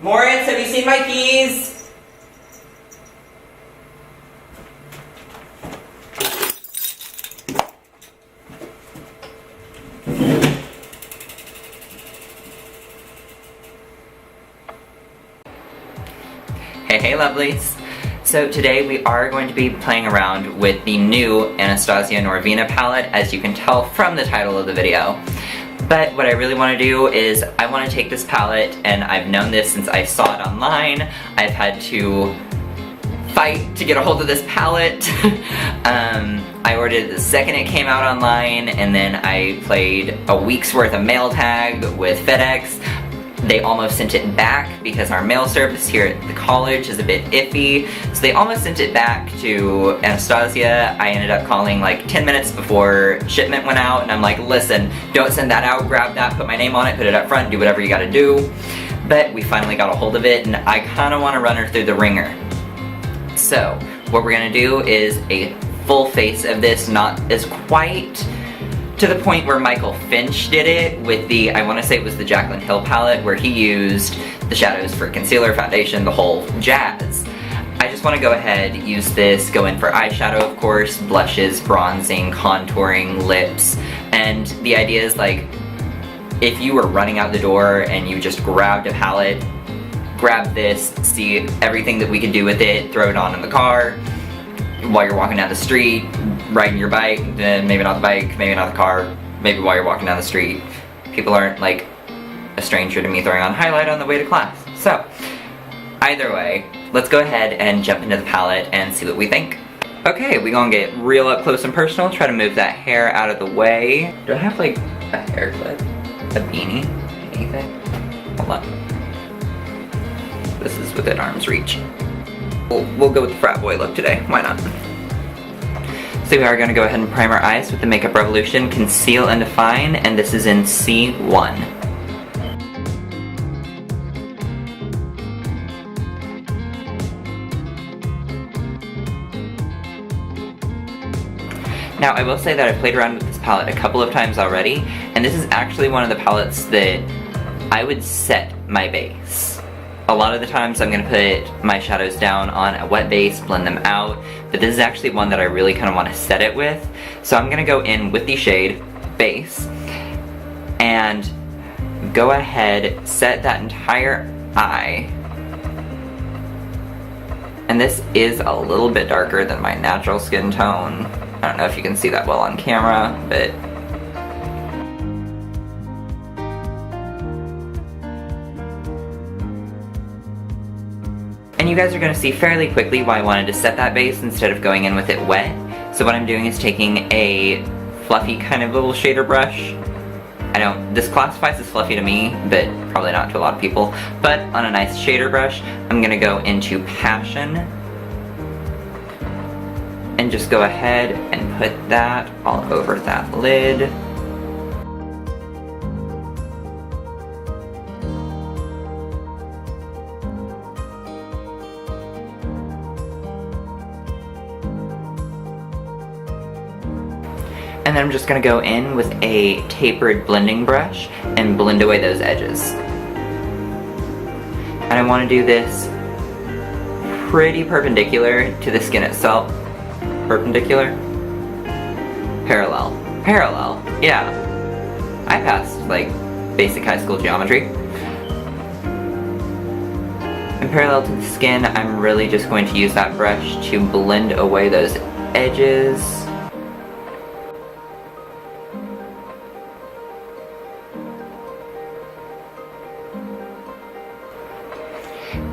Moritz, have you seen my keys? Hey lovelies! So today we are going to be playing around with the new Anastasia Norvina palette, as you can tell from the title of the video. But what I really want to do is I want to take this palette, and I've known this since I saw it online. I've had to fight to get a hold of this palette. I ordered it the second it came out online, and then I played a week's worth of mail tag with FedEx. They almost sent it back because our mail service here at the college is a bit iffy. So they almost sent it back to Anastasia. I ended up calling like 10 minutes before shipment went out, and I'm like, listen, don't send that out, grab that, put my name on it, put it up front, do whatever you gotta do. But we finally got a hold of it, and I kinda wanna run her through the ringer. So what we're gonna do is a full face of this, not as quite to the point where Michael Finch did it with the, I want to say it was the Jaclyn Hill palette, where he used the shadows for concealer, foundation, the whole jazz. I just want to go ahead, use this, go in for eyeshadow of course, blushes, bronzing, contouring, lips, and the idea is like, if you were running out the door and you just grabbed a palette, grab this, see everything that we can do with it, throw it on in the car, while you're walking down the street, riding your bike, then maybe not the bike, maybe not the car, maybe while you're walking down the street. People aren't like a stranger to me throwing on highlight on the way to class. So, either way, let's go ahead and jump into the palette and see what we think. Okay, we gonna get real up close and personal, try to move that hair out of the way. Do I have like a hair clip? A beanie? Anything? Hold on. This is within arm's reach. We'll go with the frat boy look today, why not? So we are going to go ahead and prime our eyes with the Makeup Revolution Conceal and Define, and this is in C1. Now I will say that I've played around with this palette a couple of times already, and this is actually one of the palettes that I would set my base. A lot of the times I'm going to put my shadows down on a wet base, blend them out, but this is actually one that I really kind of want to set it with. So I'm going to go in with the shade Base and go ahead, set that entire eye. And this is a little bit darker than my natural skin tone. I don't know if you can see that well on camera, but and you guys are going to see fairly quickly why I wanted to set that base instead of going in with it wet. So what I'm doing is taking a fluffy kind of little shader brush. I know this classifies as fluffy to me, but probably not to a lot of people. But on a nice shader brush, I'm going to go into Passion and just go ahead and put that all over that lid. And then I'm just going to go in with a tapered blending brush and blend away those edges. And I want to do this pretty perpendicular to the skin itself. Perpendicular? Parallel. Parallel, yeah. I passed, like, basic high school geometry. And parallel to the skin, I'm really just going to use that brush to blend away those edges.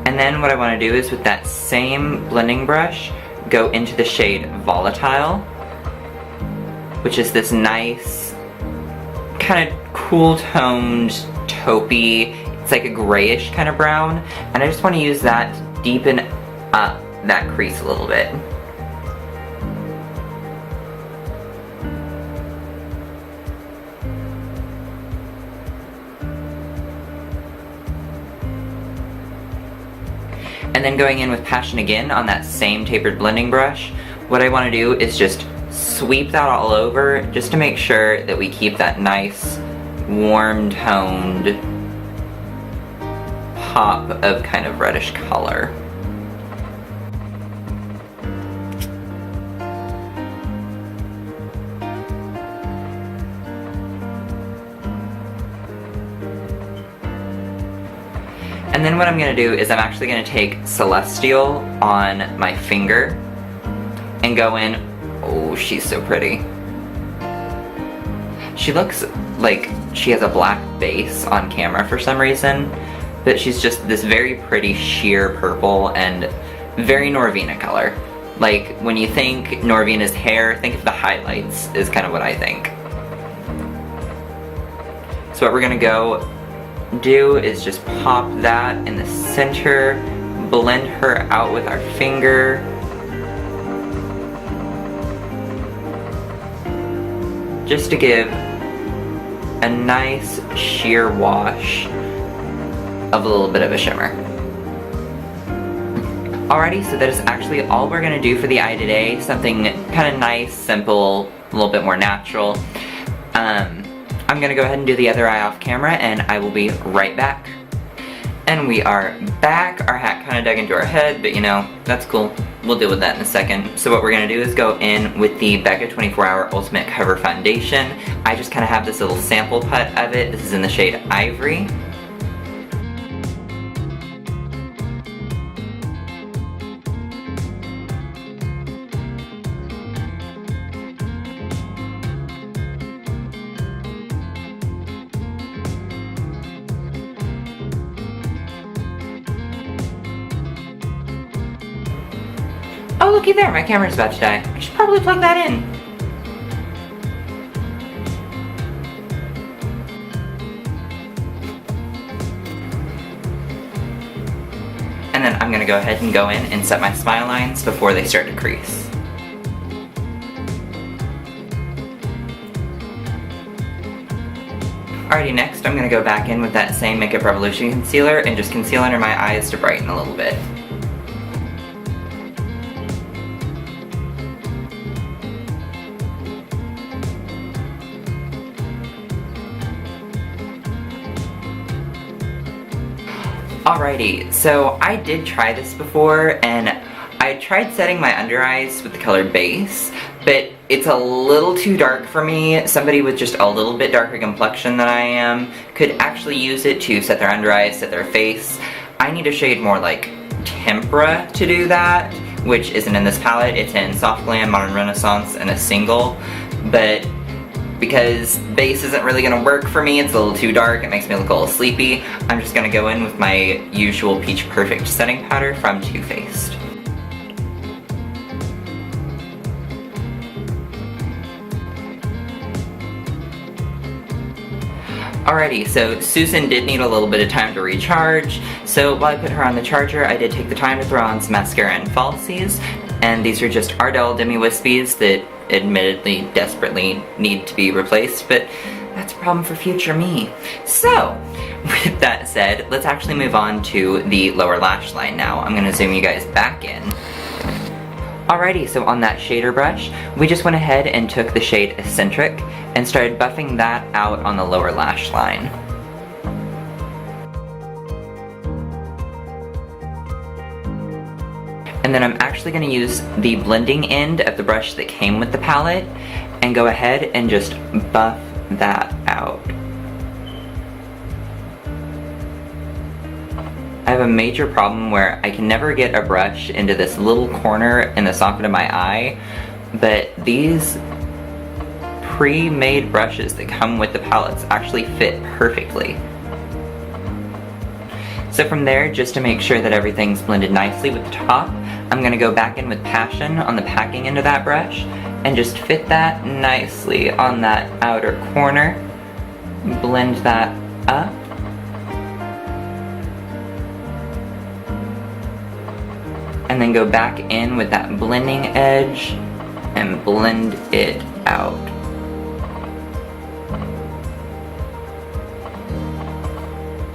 And then what I want to do is with that same blending brush, go into the shade Volatile, which is this nice, kind of cool toned, taupey, it's like a grayish kind of brown, and I just want to use that to deepen up that crease a little bit. And then going in with Passion again on that same tapered blending brush, what I want to do is just sweep that all over just to make sure that we keep that nice, warm toned, pop of kind of reddish color. And then what I'm going to do is I'm actually going to take Celestial on my finger and go in. Oh, she's so pretty. She looks like she has a black base on camera for some reason, but she's just this very pretty sheer purple and very Norvina color. Like, when you think Norvina's hair, think of the highlights is kind of what I think. So what we're going to go do is just pop that in the center, blend her out with our finger. Just to give a nice sheer wash of a little bit of a shimmer. Alrighty, so that is actually all we're gonna do for the eye today. Something kind of nice, simple, a little bit more natural. I'm gonna go ahead and do the other eye off camera and I will be right back. And we are back. Our hat kind of dug into our head, but you know, that's cool. We'll deal with that in a second. So what we're gonna do is go in with the Becca 24-Hour Ultimate Cover Foundation. I just kind of have this little sample put of it. This is in the shade Ivory. Oh, looky there, my camera's about to die. I should probably plug that in. And then I'm gonna go ahead and go in and set my smile lines before they start to crease. Alrighty, next I'm gonna go back in with that same Makeup Revolution concealer and just conceal under my eyes to brighten a little bit. Alrighty, so I did try this before and I tried setting my under eyes with the color Base, but it's a little too dark for me. Somebody with just a little bit darker complexion than I am could actually use it to set their under eyes, set their face. I need a shade more like Tempera to do that, which isn't in this palette. It's in Soft Glam, Modern Renaissance, and a single, but because Base isn't really going to work for me, it's a little too dark, it makes me look a little sleepy, I'm just going to go in with my usual Peach Perfect setting powder from Too Faced. Alrighty, so Susan did need a little bit of time to recharge, so while I put her on the charger, I did take the time to throw on some mascara and falsies, and these are just Ardell Demi Wispies that admittedly desperately need to be replaced, but that's a problem for future me. So, with that said, let's actually move on to the lower lash line now. I'm going to zoom you guys back in. Alrighty, so on that shader brush, we just went ahead and took the shade Eccentric and started buffing that out on the lower lash line. And then I'm actually going to use the blending end of the brush that came with the palette and go ahead and just buff that out. I have a major problem where I can never get a brush into this little corner in the socket of my eye, but these pre-made brushes that come with the palettes actually fit perfectly. So from there, just to make sure that everything's blended nicely with the top, I'm going to go back in with Passion on the packing end of that brush and just fit that nicely on that outer corner. Blend that up. And then go back in with that blending edge and blend it out.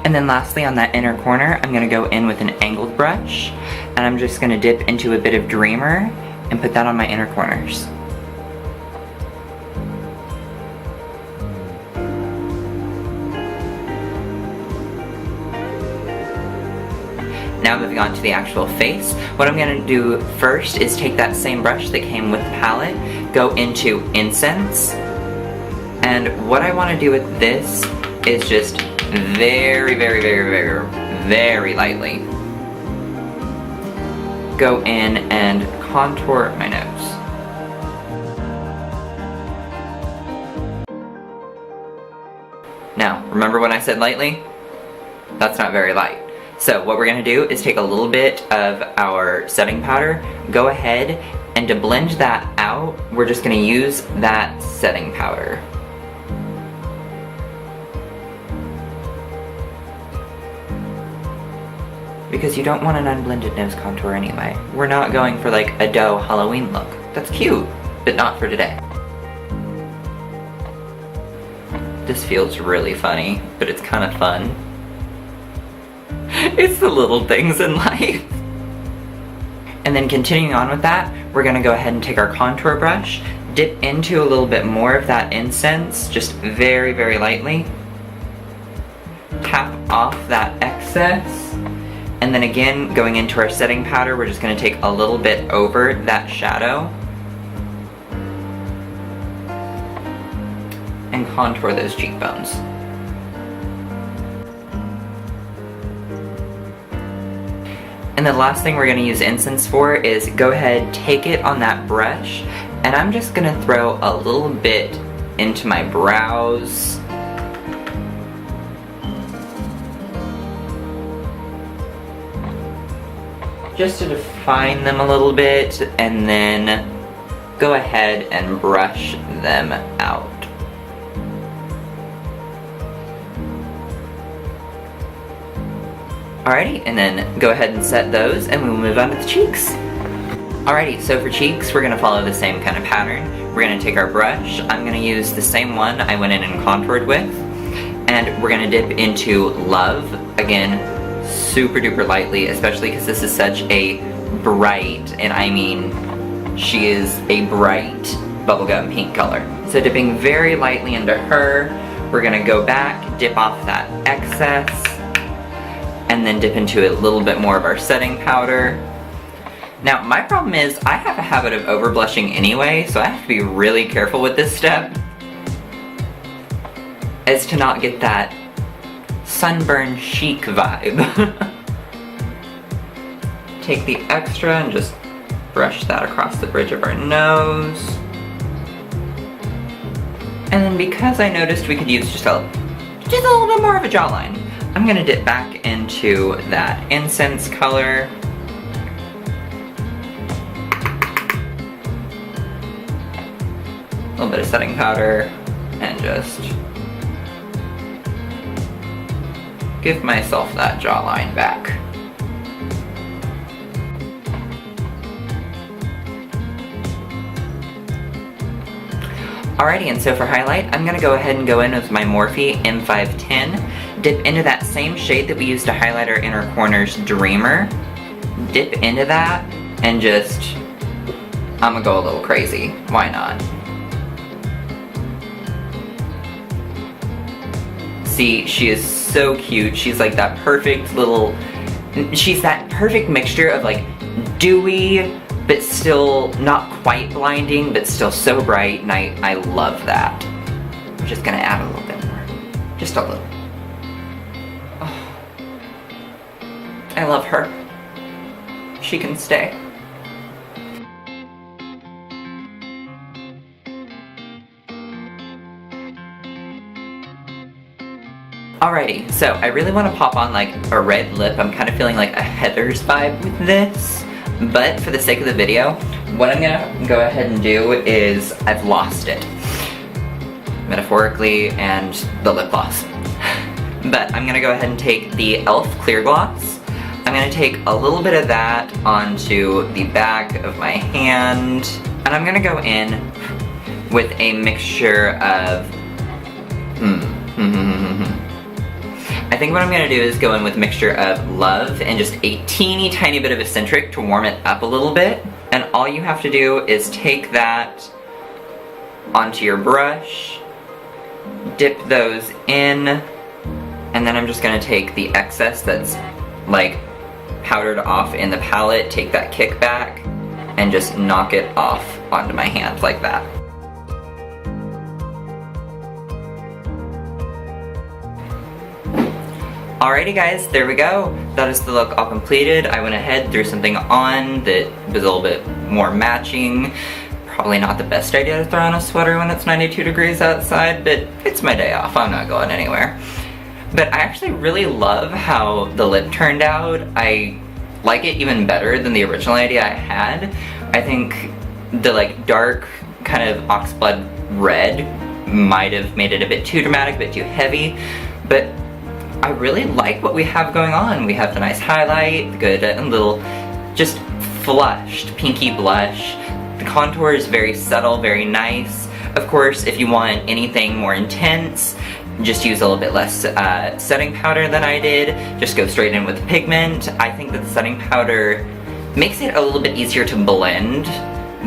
And then lastly, on that inner corner, I'm going to go in with an angled brush, and I'm just going to dip into a bit of Dreamer and put that on my inner corners. now moving on to the actual face, what I'm going to do first is take that same brush that came with the palette, go into Incense, and what I want to do with this is just very, very, very, very, very lightly go in and contour my nose. Now, remember when I said lightly? That's not very light. So what we're gonna do is take a little bit of our setting powder, go ahead, and to blend that out, we're just gonna use that setting powder. Because you don't want an unblended nose contour anyway. We're not going for like a doe Halloween look. That's cute, but not for today. This feels really funny, but it's kind of fun. It's the little things in life. And then continuing on with that, we're gonna go ahead and take our contour brush, dip into a little bit more of that incense, just very, very lightly. Tap off that excess. And then again, going into our setting powder, we're just gonna take a little bit over that shadow and contour those cheekbones. And the last thing we're gonna use incense for is go ahead, take it on that brush, and I'm just gonna throw a little bit into my brows. Just to define them a little bit, and then go ahead and brush them out. Alrighty, and then go ahead and set those, and we'll move on to the cheeks. Alrighty, so for cheeks, we're gonna follow the same kind of pattern. We're gonna take our brush, I'm gonna use the same one I went in and contoured with, and we're gonna dip into Love, again, super duper lightly, especially because this is such a bright, and I mean, she is a bright bubblegum pink color. So dipping very lightly into her, we're gonna go back, dip off that excess, and then dip into a little bit more of our setting powder. Now, my problem is I have a habit of over blushing anyway, so I have to be really careful with this step as to not get that sunburn chic vibe. Take the extra and just brush that across the bridge of our nose. And then because I noticed we could use just a little bit more of a jawline, I'm gonna dip back into that incense color. A little bit of setting powder, and just give myself that jawline back. Alrighty, and so for highlight, I'm gonna go ahead and go in with my Morphe M510. Dip into that same shade that we used to highlight our inner corners, Dreamer. Dip into that, and just, I'm gonna go a little crazy. Why not? See, she is so cute. She's like that perfect little, she's that perfect mixture of like dewy, but still not quite blinding, but still so bright, and I love that. I'm just gonna add a little bit more. Just a little. Oh. I love her. She can stay. Alrighty, so I really want to pop on like a red lip. I'm kind of feeling like a Heather's vibe with this. But for the sake of the video, what I'm gonna go ahead and do is, I've lost it. Metaphorically and the lip gloss. But I'm gonna go ahead and take the e.l.f. clear gloss. I'm gonna take a little bit of that onto the back of my hand. And I'm gonna go in with a mixture of, I think what I'm gonna do is go in with a mixture of Love and just a teeny tiny bit of Eccentric to warm it up a little bit. And all you have to do is take that onto your brush, dip those in, and then I'm just gonna take the excess that's like powdered off in the palette, take that kickback and just knock it off onto my hand like that. Alrighty guys, there we go. That is the look all completed. I went ahead, threw something on that was a little bit more matching. Probably not the best idea to throw on a sweater when it's 92 degrees outside, but it's my day off, I'm not going anywhere. But I actually really love how the lip turned out. I like it even better than the original idea I had. I think the like dark kind of oxblood red might have made it a bit too dramatic, a bit too heavy, but I really like what we have going on. We have the nice highlight, the good little just flushed pinky blush. The contour is very subtle, very nice. Of course, if you want anything more intense, just use a little bit less setting powder than I did. Just go straight in with pigment. I think that the setting powder makes it a little bit easier to blend,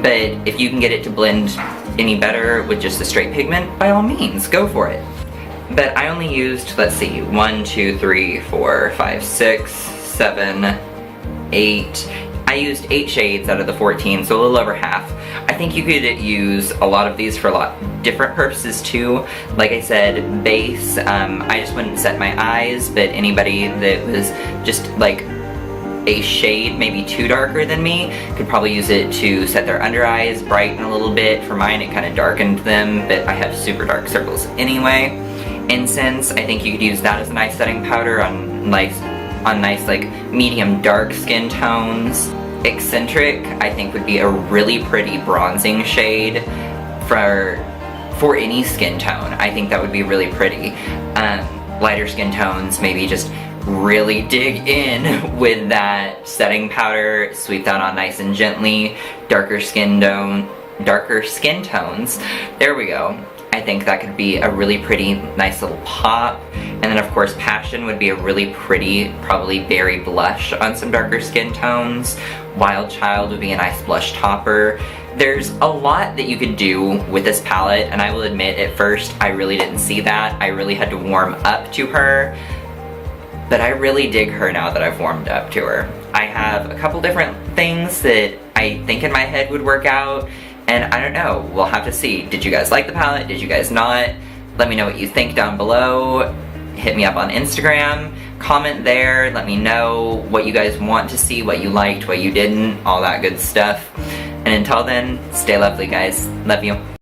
but if you can get it to blend any better with just the straight pigment, by all means, go for it. But I only used, let's see, 1, 2, 3, 4, 5, 6, 7, 8. I used 8 shades out of the 14, so a little over half. I think you could use a lot of these for a lot different purposes too. Like I said, base, I just wouldn't set my eyes, but anybody that was just like a shade maybe too darker than me could probably use it to set their under eyes, brighten a little bit. For mine, it kind of darkened them, but I have super dark circles anyway. Incense, I think you could use that as a nice setting powder on nice like medium dark skin tones. Eccentric, I think would be a really pretty bronzing shade for any skin tone. I think that would be really pretty. Lighter skin tones, maybe just really dig in with that setting powder, sweep that on nice and gently. Darker skin tones, there we go. I think that could be a really pretty, nice little pop. And then of course Passion would be a really pretty, probably berry blush on some darker skin tones. Wild Child would be a nice blush topper. There's a lot that you could do with this palette, and I will admit at first I really didn't see that. I really had to warm up to her. But I really dig her now that I've warmed up to her. I have a couple different things that I think in my head would work out, and I don't know, we'll have to see. Did you guys like the palette? Did you guys not? Let me know what you think down below. Hit me up on Instagram, comment there, let me know what you guys want to see, what you liked, what you didn't, all that good stuff. And until then, stay lovely guys. Love you.